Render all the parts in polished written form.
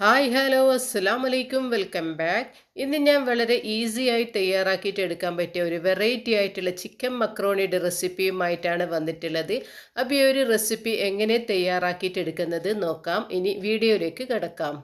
Hi hello അസ്സലാം വലൈക്കും welcome back. ഇന്ന് ഞാൻ വളരെ ഈസി ആയി തയ്യാറാക്കിയിട്ട് എടുക്കാൻ പറ്റിയ ഒരു വെറൈറ്റി ആയിട്ടുള്ള ചിക്കൻ മക്രോണിയുടെ റെസിപ്പിയുമായിട്ടാണ് വന്നിട്ടുള്ളത്. അപ്പോൾ ഈ ഒരു റെസിപ്പി എങ്ങനെ തയ്യാറാക്കിയിട്ട് എടുക്കുന്നത് നോക്കാം. ഇനി വീഡിയോയിലേക്ക് കിടക്കാം.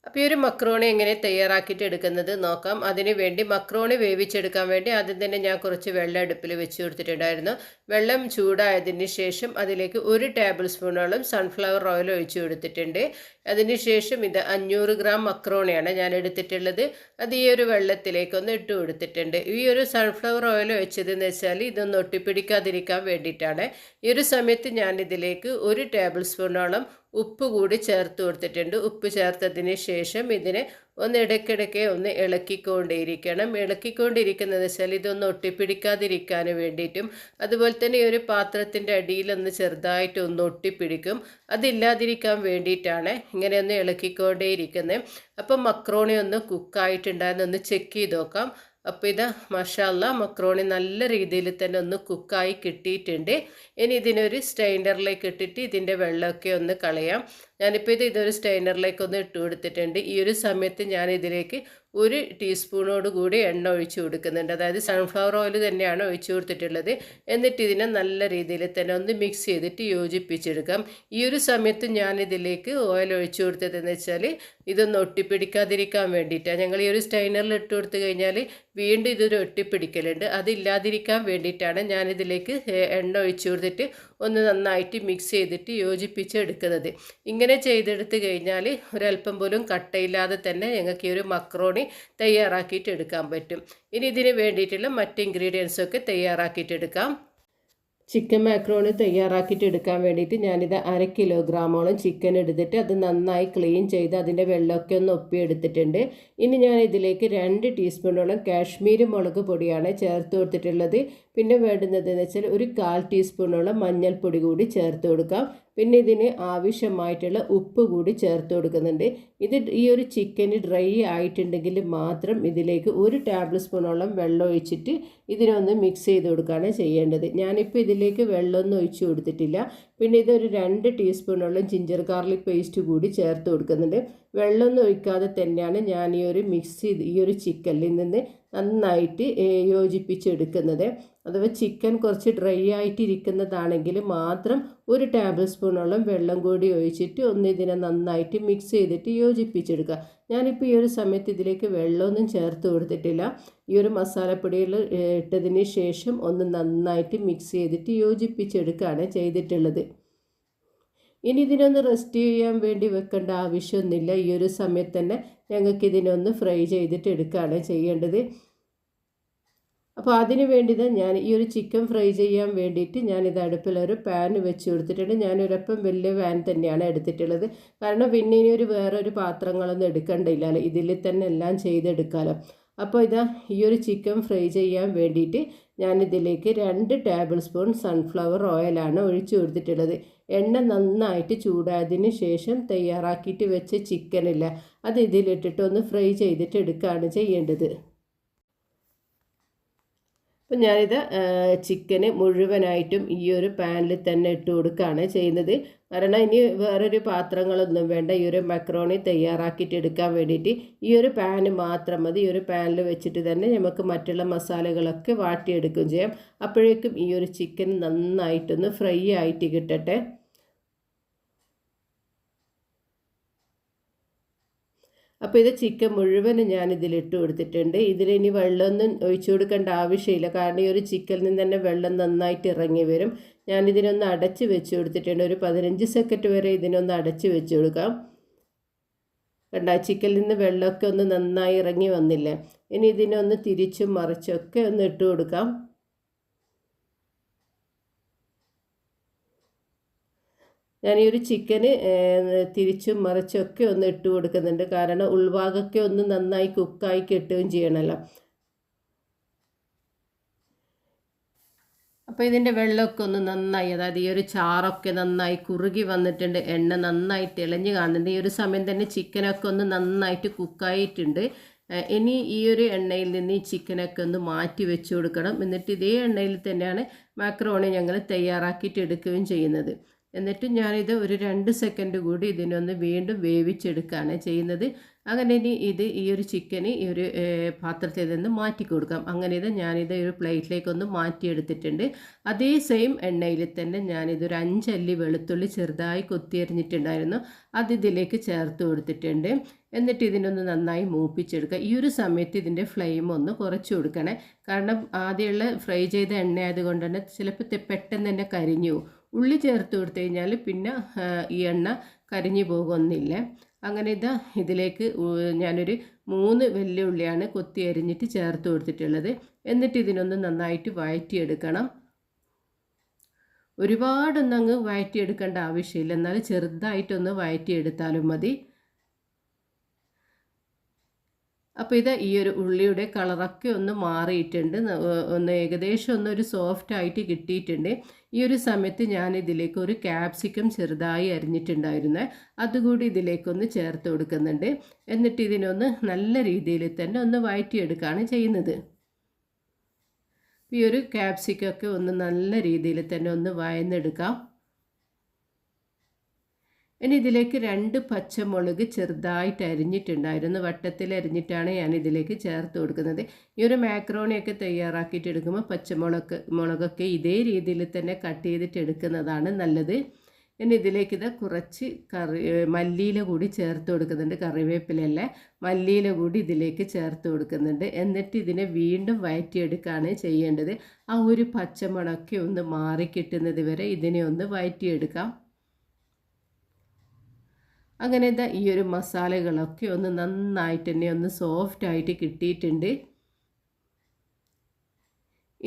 അപ്പോൾ ഈ ഒരു മക്രോണി എങ്ങനെ തയ്യാറാക്കിയിട്ട് എടുക്കുന്നത് നോക്കാം. അതിന് വേണ്ടി മക്രോണി വേവിച്ചെടുക്കാൻ വേണ്ടി ആദ്യം തന്നെ ഞാൻ കുറച്ച് വെള്ളം അടുപ്പിൽ വെച്ച് കൊടുത്തിട്ടുണ്ടായിരുന്നു. വെള്ളം ചൂടായതിന് ശേഷം അതിലേക്ക് 1 ടേബിൾ സ്പൂണോളം സൺഫ്ലവർ ഓയിൽ ഒഴിച്ചു കൊടുത്തിട്ടുണ്ട്. അതിനുശേഷം ഇത് 500 ഗ്രാം മക്രോണിയാണ് ഞാൻ എടുത്തിട്ടുള്ളത്. അത് ഈ ഒരു വെള്ളത്തിലേക്കൊന്ന് ഇട്ട് കൊടുത്തിട്ടുണ്ട്. ഈ ഒരു സൺഫ്ലവർ ഓയിൽ ഒഴിച്ചതെന്ന് വെച്ചാൽ ഇതൊന്ന് ഒട്ടിപ്പിടിക്കാതിരിക്കാൻ വേണ്ടിയിട്ടാണ്. ഈ ഒരു സമയത്ത് ഞാൻ ഇതിലേക്ക് 1 ടേബിൾ സ്പൂണോളം ഉപ്പ് കൂടി ചേർത്ത് കൊടുത്തിട്ടുണ്ട്. ഉപ്പ് ചേർത്തതിന് ശേഷം ഇതിനെ ഒന്ന് ഇടയ്ക്കിടയ്ക്ക് ഒന്ന് ഇളക്കിക്കൊണ്ടിരിക്കണം. ഇളക്കിക്കൊണ്ടിരിക്കുന്നത് വെച്ചാൽ ഇതൊന്ന് ഒട്ടിപ്പിടിക്കാതിരിക്കാൻ വേണ്ടിയിട്ടും അതുപോലെ തന്നെ ഈ ഒരു പാത്രത്തിൻ്റെ അടിയിലൊന്ന് ചെറുതായിട്ട് ഒന്ന് ഒട്ടിപ്പിടിക്കും. അതില്ലാതിരിക്കാൻ വേണ്ടിയിട്ടാണ് ഇങ്ങനെ ഒന്ന് ഇളക്കിക്കൊണ്ടേയിരിക്കുന്നത്. അപ്പം മക്രോണി ഒന്ന് കുക്കായിട്ടുണ്ടായെന്നൊന്ന് ചെക്ക് ചെയ്ത് നോക്കാം. അപ്പോൾ ഇതാ മാഷാ അല്ലാഹ് മക്രോണി നല്ല രീതിയിൽ തന്നെ ഒന്ന് കുക്കായി കിട്ടിയിട്ടുണ്ട്. ഇനി ഇതിനൊരു സ്റ്റൈനറിലേക്ക് ഇട്ടിട്ട് ഇതിൻ്റെ വെള്ളമൊക്കെ ഒന്ന് കളയാം. ഞാനിപ്പോൾ ഇതൊരു സ്റ്റൈനറിലേക്ക് ഒന്ന് ഇട്ട് കൊടുത്തിട്ടുണ്ട്. ഈ ഒരു സമയത്ത് ഞാൻ ഇതിലേക്ക് 1 ടീസ്പൂണോട് കൂടി എണ്ണ ഒഴിച്ചു കൊടുക്കുന്നുണ്ട്. അതായത് സൺഫ്ലവർ ഓയിൽ തന്നെയാണ് ഒഴിച്ചു കൊടുത്തിട്ടുള്ളത്. എന്നിട്ട് ഇതിനെ നല്ല രീതിയിൽ തന്നെ ഒന്ന് മിക്സ് ചെയ്തിട്ട് യോജിപ്പിച്ചെടുക്കാം. ഈ ഒരു സമയത്ത് ഞാൻ ഇതിലേക്ക് ഓയിൽ ഒഴിച്ചു കൊടുത്തതെന്ന് വെച്ചാൽ ഇതൊന്ന് ഒട്ടിപ്പിടിക്കാതിരിക്കാൻ വേണ്ടിയിട്ടാണ്. ഞങ്ങൾ ഈ ഒരു സ്റ്റൈനറിൽ ഇട്ട് കൊടുത്തു കഴിഞ്ഞാൽ വീണ്ടും ഇതൊരു ഒട്ടിപ്പിടിക്കലുണ്ട്. അതില്ലാതിരിക്കാൻ വേണ്ടിയിട്ടാണ് ഞാനിതിലേക്ക് എണ്ണ ഒഴിച്ചു കൊടുത്തിട്ട് ഒന്ന് നന്നായിട്ട് മിക്സ് ചെയ്തിട്ട് യോജിപ്പിച്ചെടുക്കുന്നത്. ഇങ്ങനെ ചെയ്തെടുത്ത് കഴിഞ്ഞാൽ ഒരല്പം പോലും കട്ടയില്ലാതെ തന്നെ ഞങ്ങൾക്ക് ഈ ഒരു മക്രോണി തയ്യാറാക്കിയിട്ട് എടുക്കാൻ പറ്റും. ഇനി ഇതിന് വേണ്ടിയിട്ടുള്ള മറ്റ് ഇൻഗ്രീഡിയൻസൊക്കെ തയ്യാറാക്കിയിട്ടെടുക്കാം. ചിക്കൻ മാക്രോണി തയ്യാറാക്കിയിട്ട് എടുക്കാൻ വേണ്ടിയിട്ട് ഞാനിത് 1/2 കിലോഗ്രാമോളം ചിക്കൻ എടുത്തിട്ട് അത് നന്നായി ക്ലീൻ ചെയ്ത് അതിൻ്റെ വെള്ളമൊക്കെ ഒന്ന് ഒപ്പിയെടുത്തിട്ടുണ്ട്. ഇനി ഞാൻ ഇതിലേക്ക് 2 ടീസ്പൂണോളം കാശ്മീരി മുളക് പൊടിയാണ് ചേർത്ത് കൊടുത്തിട്ടുള്ളത്. പിന്നെ വേണ്ടുന്നതെന്ന് വെച്ചാൽ ഒരു 1/4 ടീസ്പൂണോളം മഞ്ഞൾപ്പൊടി കൂടി ചേർത്ത് കൊടുക്കാം. പിന്നെ ഇതിന് ആവശ്യമായിട്ടുള്ള ഉപ്പ് കൂടി ചേർത്ത് കൊടുക്കുന്നുണ്ട്. ഈ ഒരു ചിക്കന് ഡ്രൈ ആയിട്ടുണ്ടെങ്കിൽ മാത്രം ഇതിലേക്ക് 1 ടേബിൾ സ്പൂണോളം വെള്ളം ഒഴിച്ചിട്ട് ഇതിനൊന്ന് മിക്സ് ചെയ്ത് കൊടുക്കുകയാണ് ചെയ്യേണ്ടത്. ഞാനിപ്പോൾ ഇതിലേക്ക് വെള്ളമൊന്നും ഒഴിച്ചു കൊടുത്തിട്ടില്ല. പിന്നെ ഇതൊരു 2 ടീസ്പൂണോളം ജിഞ്ചർ ഗാർലിക് പേസ്റ്റ് കൂടി ചേർത്ത് കൊടുക്കുന്നുണ്ട്. വെള്ളമൊന്നും ഒഴിക്കാതെ തന്നെയാണ് ഞാൻ ഈ ഒരു ചിക്കനിൽ നിന്ന് നന്നായിട്ട് യോജിപ്പിച്ചെടുക്കുന്നത്. അഥവാ ചിക്കൻ കുറച്ച് ഡ്രൈ ആയിട്ടിരിക്കുന്നതാണെങ്കിൽ മാത്രം 1 ടേബിൾ സ്പൂണോളം വെള്ളം കൂടി ഒഴിച്ചിട്ട് ഒന്ന് ഇതിനെ നന്നായിട്ട് മിക്സ് ചെയ്തിട്ട് യോജിപ്പിച്ചെടുക്കുക. ഞാനിപ്പോൾ ഈ ഒരു സമയത്ത് ഇതിലേക്ക് വെള്ളമൊന്നും ചേർത്ത് കൊടുത്തിട്ടില്ല. ഈ ഒരു മസാലപ്പൊടികൾ ഇട്ടതിന് ശേഷം ഒന്ന് നന്നായിട്ട് മിക്സ് ചെയ്തിട്ട് യോജിപ്പിച്ചെടുക്കുകയാണ് ചെയ്തിട്ടുള്ളത്. ഇനി ഇതിനൊന്ന് റെസ്റ്റ് ചെയ്യാൻ വേണ്ടി വെക്കേണ്ട ആവശ്യമൊന്നുമില്ല. ഈ ഒരു സമയത്ത് തന്നെ ഞങ്ങൾക്ക് ഇതിനൊന്ന് ഫ്രൈ ചെയ്തിട്ട് എടുക്കുകയാണ് ചെയ്യേണ്ടത്. അപ്പോൾ അതിന് വേണ്ടി ഞാൻ ഈ ഒരു ചിക്കൻ ഫ്രൈ ചെയ്യാൻ വേണ്ടിയിട്ട് ഞാനിത് അടുപ്പിലൊരു പാൻ വെച്ച് കൊടുത്തിട്ടുണ്ട്. ഞാനൊരപ്പം വലിയ പാൻ തന്നെയാണ് എടുത്തിട്ടുള്ളത്. കാരണം പിന്നെ ഇനി വേറൊരു പാത്രങ്ങളൊന്നും എടുക്കണ്ടില്ലല്ലോ, ഇതിൽ തന്നെ എല്ലാം ചെയ്തെടുക്കാമല്ലോ. അപ്പോൾ ഈ ഒരു ചിക്കൻ ഫ്രൈ ചെയ്യാൻ വേണ്ടിയിട്ട് ഞാനിതിലേക്ക് 2 ടേബിൾ സ്പൂൺ സൺഫ്ലവർ ഓയിലാണ് ഒഴിച്ചു കൊടുത്തിട്ടുള്ളത്. എണ്ണ നന്നായിട്ട് ചൂടായതിന് ശേഷം തയ്യാറാക്കിയിട്ട് വെച്ച ചിക്കനില്ല അത് ഇതിലിട്ടിട്ട് ഒന്ന് ഫ്രൈ ചെയ്തിട്ട് എടുക്കുകയാണ് ചെയ്യേണ്ടത്. അപ്പം ഞാനിത് ചിക്കന് മുഴുവനായിട്ടും ഈ ഒരു പാനിൽ തന്നെ ഇട്ട് കൊടുക്കുകയാണ് ചെയ്യുന്നത്. കാരണം ഇനി വേറൊരു പാത്രങ്ങളൊന്നും വേണ്ട. ഈ ഒരു മക്രോണി തയ്യാറാക്കിയിട്ട് എടുക്കാൻ വേണ്ടിയിട്ട് ഈ ഒരു പാന് മാത്രം മതി. ഈ ഒരു പാനിൽ വെച്ചിട്ട് തന്നെ നമുക്ക് മറ്റുള്ള മസാലകളൊക്കെ വാട്ടിയെടുക്കുകയും ചെയ്യാം. അപ്പോഴേക്കും ഈ ഒരു ചിക്കൻ നന്നായിട്ടൊന്ന് ഫ്രൈ ആയിട്ട് കിട്ടട്ടെ. അപ്പോൾ ഇത് ചിക്കൻ മുഴുവനും ഞാനിതിലിട്ട് കൊടുത്തിട്ടുണ്ട്. ഇതിലിനി വെള്ളമൊന്നും ഒഴിച്ചു കൊടുക്കേണ്ട ആവശ്യമില്ല. കാരണം ഈ ഒരു ചിക്കനിൽ നിന്ന് തന്നെ വെള്ളം നന്നായിട്ട് ഇറങ്ങി വരും. ഞാനിതിനൊന്ന് അടച്ച് വെച്ച് കൊടുത്തിട്ടുണ്ട്. ഒരു 15 സെക്കൻഡ് വരെ ഇതിനൊന്ന് അടച്ച് വെച്ച് കൊടുക്കാം. കണ്ട ചിക്കനിൽ നിന്ന് വെള്ളമൊക്കെ ഒന്ന് നന്നായി ഇറങ്ങി വന്നില്ലേ. ഇനി ഇതിനൊന്ന് തിരിച്ചും മറിച്ചൊക്കെ ഒന്ന് ഇട്ട് കൊടുക്കാം. ഞാൻ ഈ ഒരു ചിക്കന് തിരിച്ചും മറിച്ചൊക്കെ ഒന്ന് ഇട്ട് കൊടുക്കുന്നുണ്ട്. കാരണം ഉൾഭാഗമൊക്കെ ഒന്ന് നന്നായി കുക്കായി കിട്ടുകയും ചെയ്യണമല്ലോ. അപ്പോൾ ഇതിൻ്റെ വെള്ളമൊക്കെ ഒന്ന് നന്നായി, അതായത് ഈ ഒരു ചാറൊക്കെ നന്നായി കുറുകി വന്നിട്ടുണ്ട്. എണ്ണ നന്നായി തെളിഞ്ഞ് കാണുന്നുണ്ട്. ഈ ഒരു സമയം തന്നെ ചിക്കനൊക്കെ ഒന്ന് നന്നായിട്ട് കുക്കായിട്ടുണ്ട്. ഇനി ഈ ഒരു എണ്ണയിൽ നിന്ന് ഈ ചിക്കനൊക്കെ ഒന്ന് മാറ്റി വെച്ച് കൊടുക്കണം. എന്നിട്ട് ഇതേ എണ്ണയിൽ തന്നെയാണ് മാക്രോണി ഞങ്ങൾ തയ്യാറാക്കിയിട്ട് എടുക്കുകയും ചെയ്യുന്നത്. എന്നിട്ട് ഞാനിത് ഒരു 2 സെക്കൻഡ് കൂടി ഇതിനൊന്ന് വീണ്ടും വേവിച്ചെടുക്കുകയാണ് ചെയ്യുന്നത്. അങ്ങനെ ഇനി ഈ ഒരു ചിക്കന് ഈ ഒരു പാത്രത്തിൽ നിന്ന് മാറ്റി കൊടുക്കാം. അങ്ങനെ ഞാനിത് ഒരു പ്ലേറ്റിലേക്കൊന്ന് മാറ്റിയെടുത്തിട്ടുണ്ട്. അതേ സെയിം എണ്ണയിൽ തന്നെ ഞാനിതൊരു 5 അല്ലി വെളുത്തുള്ളി ചെറുതായി കൊത്തിയരിഞ്ഞിട്ടുണ്ടായിരുന്നു, അത് ഇതിലേക്ക് ചേർത്ത് കൊടുത്തിട്ടുണ്ട്. എന്നിട്ട് ഇതിനൊന്ന് നന്നായി മൂപ്പിച്ചെടുക്കുക. ഈ ഒരു സമയത്ത് ഇതിൻ്റെ ഫ്ലെയിം ഒന്ന് കുറച്ച് കൊടുക്കണേ. കാരണം ആദ്യമുള്ള ഫ്രൈ ചെയ്ത എണ്ണ ആയതുകൊണ്ട് തന്നെ ചിലപ്പോൾ പെട്ടെന്ന് തന്നെ കരിഞ്ഞു പോകും. ഉള്ളി ചേർത്ത് കൊടുത്തു കഴിഞ്ഞാൽ പിന്നെ ഈ എണ്ണ കരിഞ്ഞു പോകുന്നില്ല. അങ്ങനെ ഇതിലേക്ക് ഞാനൊരു 3 വലിയ ഉള്ളിയാണ് കൊത്തി അരിഞ്ഞിട്ട് ചേർത്ത് കൊടുത്തിട്ടുള്ളത്. എന്നിട്ട് ഇതിനൊന്ന് നന്നായിട്ട് വഴറ്റിയെടുക്കണം. ഒരുപാടൊന്നും അങ്ങ് വഴറ്റിയെടുക്കേണ്ട ആവശ്യമില്ല, എന്നാൽ ചെറുതായിട്ടൊന്ന് വഴറ്റിയെടുത്താലും മതി. അപ്പോൾ ഈ ഒരു ഉള്ളിയുടെ കളറൊക്കെ ഒന്ന് മാറിയിട്ടുണ്ട്, ഒന്ന് ഏകദേശം ഒന്നൊരു സോഫ്റ്റ് ആയിട്ട് കിട്ടിയിട്ടുണ്ട്. ഈ ഒരു സമയത്ത് ഞാനിതിലേക്ക് ഒരു ക്യാപ്സിക്കം ചെറുതായി അരിഞ്ഞിട്ടുണ്ടായിരുന്നു, അതുകൂടി ഇതിലേക്കൊന്ന് ചേർത്ത് കൊടുക്കുന്നുണ്ട്. എന്നിട്ട് ഇതിനൊന്ന് നല്ല രീതിയിൽ തന്നെ ഒന്ന് വഴറ്റിയെടുക്കുകയാണ് ചെയ്യുന്നത്. ഈ ഒരു ക്യാപ്സിക്കൊക്കെ ഒന്ന് നല്ല രീതിയിൽ തന്നെ ഒന്ന് വഴന്നെടുക്കാം. ഇനി ഇതിലേക്ക് 2 പച്ചമുളക് ചെറുതായിട്ട് അരിഞ്ഞിട്ടുണ്ടായിരുന്നു, വട്ടത്തിൽ അരിഞ്ഞിട്ടാണ് ഞാൻ ഇതിലേക്ക് ചേർത്ത് കൊടുക്കുന്നത്. ഈ ഒരു മാക്രോണിയൊക്കെ തയ്യാറാക്കിയിട്ട് എടുക്കുമ്പോൾ മുളകൊക്കെ ഇതേ രീതിയിൽ തന്നെ കട്ട് ചെയ്തിട്ട് എടുക്കുന്നതാണ് നല്ലത്. ഇനി ഇതിലേക്ക് കുറച്ച് മല്ലിയില കൂടി ചേർത്ത് കൊടുക്കുന്നുണ്ട്, കറിവേപ്പിലല്ല മല്ലിയില കൂടി ഇതിലേക്ക് ചേർത്ത് കൊടുക്കുന്നുണ്ട്. എന്നിട്ട് ഇതിനെ വീണ്ടും വഴറ്റിയെടുക്കുകയാണ് ചെയ്യേണ്ടത്. ആ ഒരു പച്ചമുളകൊക്കെ ഒന്ന് മാറിക്കിട്ടുന്നത് വരെ ഇതിനെ ഒന്ന് വഴറ്റിയെടുക്കാം. അങ്ങനെ ഈ ഒരു മസാലകളൊക്കെ ഒന്ന് നന്നായിട്ട് തന്നെ ഒന്ന് സോഫ്റ്റായിട്ട് കിട്ടിയിട്ടുണ്ട്.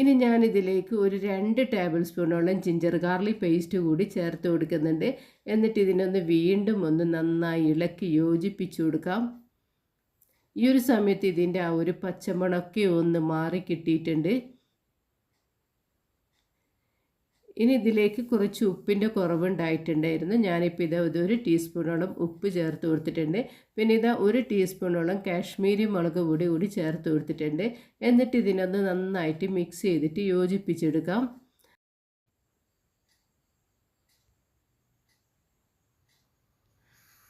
ഇനി ഞാനിതിലേക്ക് ഒരു 2 ടേബിൾ സ്പൂണോളം ജിഞ്ചർ ഗാർലിക് പേസ്റ്റ് കൂടി ചേർത്ത് കൊടുക്കുന്നുണ്ട്. എന്നിട്ട് ഇതിനൊന്ന് വീണ്ടും ഒന്ന് നന്നായി ഇളക്കി യോജിപ്പിച്ചു കൊടുക്കാം. ഈ ഒരു സമയത്ത് ഇതിൻ്റെ ആ ഒരു പച്ചമണമൊക്കെ ഒന്ന് മാറി കിട്ടിയിട്ടുണ്ട്. ഇനി ഇതിലേക്ക് കുറച്ച് ഉപ്പിൻ്റെ കുറവുണ്ടായിട്ടുണ്ടായിരുന്നു. ഞാനിപ്പോൾ ഒരു ടീസ്പൂണോളം ഉപ്പ് ചേർത്ത് കൊടുത്തിട്ടുണ്ട്. പിന്നെ 1 ടീസ്പൂണോളം കാശ്മീരി മുളക് പൊടി കൂടി ചേർത്ത് കൊടുത്തിട്ടുണ്ട്. എന്നിട്ട് ഇതിനൊന്ന് നന്നായിട്ട് മിക്സ് ചെയ്തിട്ട് യോജിപ്പിച്ചെടുക്കാം.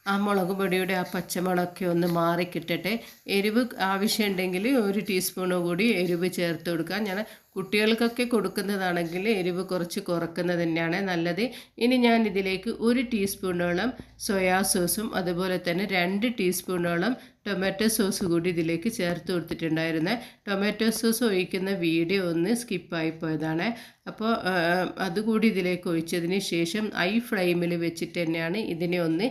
ആ മുളക് പൊടിയുടെ ആ പച്ചമുളകൊക്കെ ഒന്ന് മാറിക്കിട്ടട്ടെ. എരിവ് ആവശ്യമുണ്ടെങ്കിൽ 1 ടീസ്പൂണ് കൂടി എരിവ് ചേർത്ത് കൊടുക്കാം. ഞാൻ കുട്ടികൾക്കൊക്കെ കൊടുക്കുന്നതാണെങ്കിൽ എരിവ് കുറച്ച് കുറക്കുന്നത് തന്നെയാണ് നല്ലത്. ഇനി ഞാൻ ഇതിലേക്ക് 1 ടീസ്പൂണോളം സോയാ സോസും അതുപോലെ തന്നെ 2 ടീസ്പൂണോളം ടൊമാറ്റോ സോസ് കൂടി ഇതിലേക്ക് ചേർത്ത് കൊടുത്തിട്ടുണ്ടായിരുന്നു. ടൊമാറ്റോ സോസ് ഒഴിക്കുന്ന വീഡിയോ ഒന്ന് സ്കിപ്പായി പോയതാണ്. അപ്പോൾ അതുകൂടി ഇതിലേക്ക് ഒഴിച്ചതിന് ശേഷം ഹൈ ഫ്ലെയിമിൽ വെച്ചിട്ട് തന്നെയാണ് ഇതിനെ ഒന്ന്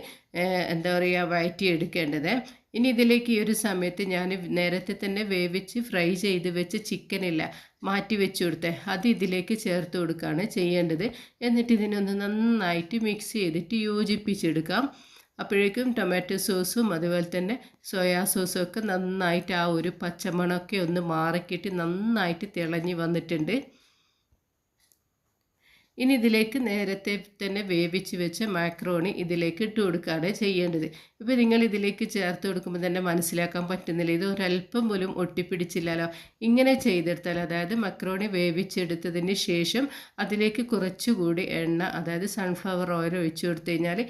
വഴറ്റിയെടുക്കേണ്ടത്. ഇനി ഇതിലേക്ക് ഈ ഒരു സമയത്ത് ഞാൻ നേരത്തെ തന്നെ വേവിച്ച് ഫ്രൈ ചെയ്ത് വെച്ച് ചിക്കനില്ല മാറ്റി വെച്ച് കൊടുത്തേ, അത് ഇതിലേക്ക് ചേർത്ത് കൊടുക്കുകയാണ് ചെയ്യേണ്ടത്. എന്നിട്ട് ഇതിനൊന്ന് നന്നായിട്ട് മിക്സ് ചെയ്തിട്ട് യോജിപ്പിച്ചെടുക്കാം. അപ്പോഴേക്കും ടൊമാറ്റോ സോസും അതുപോലെ തന്നെ സോയാ സോസും ഒക്കെ നന്നായിട്ട് ആ ഒരു പച്ചമണമൊക്കെ ഒന്ന് മാറിക്കിട്ട് നന്നായിട്ട് തിളഞ്ഞ് വന്നിട്ടുണ്ട്. ഇനി ഇതിലേക്ക് നേരത്തെ തന്നെ വേവിച്ച് വെച്ച മാക്രോണി ഇതിലേക്ക് ഇട്ട് കൊടുക്കുകയാണ് ചെയ്യേണ്ടത്. ഇപ്പോൾ നിങ്ങൾ ഇതിലേക്ക് ചേർത്ത് കൊടുക്കുമ്പോൾ തന്നെ മനസ്സിലാക്കാൻ പറ്റുന്നില്ല, ഇത് ഒരല്പം പോലും ഒട്ടിപ്പിടിച്ചില്ലല്ലോ. ഇങ്ങനെ ചെയ്തെടുത്താൽ, അതായത് മക്രോണി വേവിച്ചെടുത്തതിന് ശേഷം അതിലേക്ക് കുറച്ചുകൂടി എണ്ണ, അതായത് സൺഫ്ലവർ ഓയിൽ ഒഴിച്ചു കൊടുത്തു കഴിഞ്ഞാൽ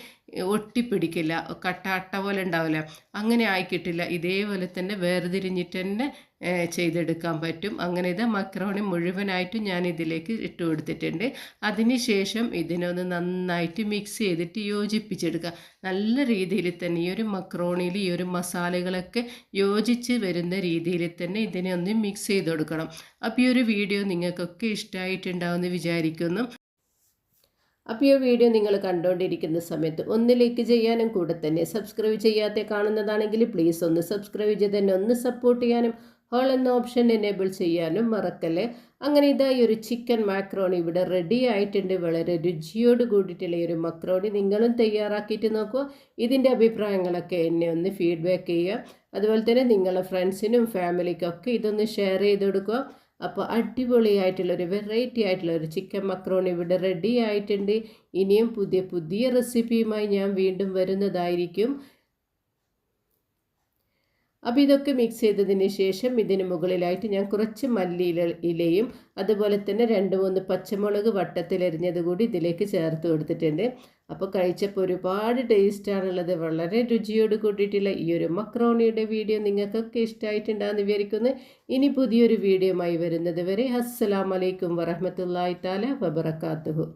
ഒട്ടിപ്പിടിക്കില്ല, കട്ട പോലെ ഉണ്ടാവില്ല, അങ്ങനെ ആയിക്കിട്ടില്ല. ഇതേപോലെ തന്നെ വേർതിരിഞ്ഞിട്ട് തന്നെ ചെയ്തെടുക്കാൻ പറ്റും. അങ്ങനെ മക്രോണി മുഴുവനായിട്ടും ഞാൻ ഇതിലേക്ക് ഇട്ട് കൊടുത്തിട്ടുണ്ട്. അതിനുശേഷം ഇതിനൊന്ന് നന്നായിട്ട് മിക്സ് ചെയ്തിട്ട് യോജിപ്പിച്ചെടുക്കുക. നല്ല രീതിയിൽ തന്നെ ഈ ഒരു മക്രോണിയിൽ ഈ ഒരു മസാലകളൊക്കെ യോജിച്ച് വരുന്ന രീതിയിൽ തന്നെ ഇതിനെ ഒന്ന് മിക്സ് ചെയ്ത് കൊടുക്കണം. അപ്പോൾ ഈ ഒരു വീഡിയോ നിങ്ങൾക്കൊക്കെ ഇഷ്ടമായിട്ടുണ്ടാവുമെന്ന് വിചാരിക്കുന്നു. അപ്പോൾ ഈ വീഡിയോ നിങ്ങൾ കണ്ടുകൊണ്ടിരിക്കുന്ന സമയത്ത് ഒന്ന് ലൈക്ക് ചെയ്യാനും കൂടെ തന്നെ സബ്സ്ക്രൈബ് ചെയ്യാതെ കാണുന്നതാണെങ്കിൽ പ്ലീസ് ഒന്ന് സബ്സ്ക്രൈബ് ചെയ്ത് തന്നെ ഒന്ന് സപ്പോർട്ട് ചെയ്യാനും ഹോൾ എന്ന ഓപ്ഷൻ എനേബിൾ ചെയ്യാനും മറക്കല്ലേ. അങ്ങനെ ഈ ഒരു ചിക്കൻ മാക്രോണി ഇവിടെ റെഡി ആയിട്ടുണ്ട്. വളരെ രുചിയോട് കൂടിയിട്ടുള്ള ഈ ഒരു മക്രോണി നിങ്ങളും തയ്യാറാക്കിയിട്ട് നോക്കുക. ഇതിൻ്റെ അഭിപ്രായങ്ങളൊക്കെ എന്നെ ഒന്ന് ഫീഡ്ബാക്ക് ചെയ്യുക. അതുപോലെ തന്നെ നിങ്ങളുടെ ഫ്രണ്ട്സിനും ഫാമിലിക്കൊക്കെ ഇതൊന്ന് ഷെയർ ചെയ്ത് കൊടുക്കുക. അപ്പോൾ അടിപൊളിയായിട്ടുള്ളൊരു വെറൈറ്റി ആയിട്ടുള്ളൊരു ചിക്കൻ മക്രോണി ഇവിടെ റെഡി ആയിട്ടുണ്ട്. ഇനിയും പുതിയ റെസിപ്പിയുമായി ഞാൻ വീണ്ടും വരുന്നതായിരിക്കും. അപ്പോൾ ഇതൊക്കെ മിക്സ് ചെയ്തതിന് ശേഷം ഇതിന് മുകളിലായിട്ട് ഞാൻ കുറച്ച് ഇലയും അതുപോലെ തന്നെ 2-3 പച്ചമുളക് വട്ടത്തിലരിഞ്ഞത് കൂടി ഇതിലേക്ക് ചേർത്ത് കൊടുത്തിട്ടുണ്ട്. അപ്പോൾ കഴിച്ചപ്പോൾ ഒരുപാട് ടേസ്റ്റാണുള്ളത്. വളരെ രുചിയോട് കൂടിയിട്ടുള്ള ഈ ഒരു മക്രോണിയുടെ വീഡിയോ നിങ്ങൾക്കൊക്കെ ഇഷ്ടമായിട്ടുണ്ടാകുമെന്ന് വിചാരിക്കുന്നു. ഇനി പുതിയൊരു വീഡിയോയുമായി വരുന്നത് വരെ അസ്സലാമു അലൈക്കും വറഹ്മത്തുള്ളാഹി തആല വബറകാതുഹു.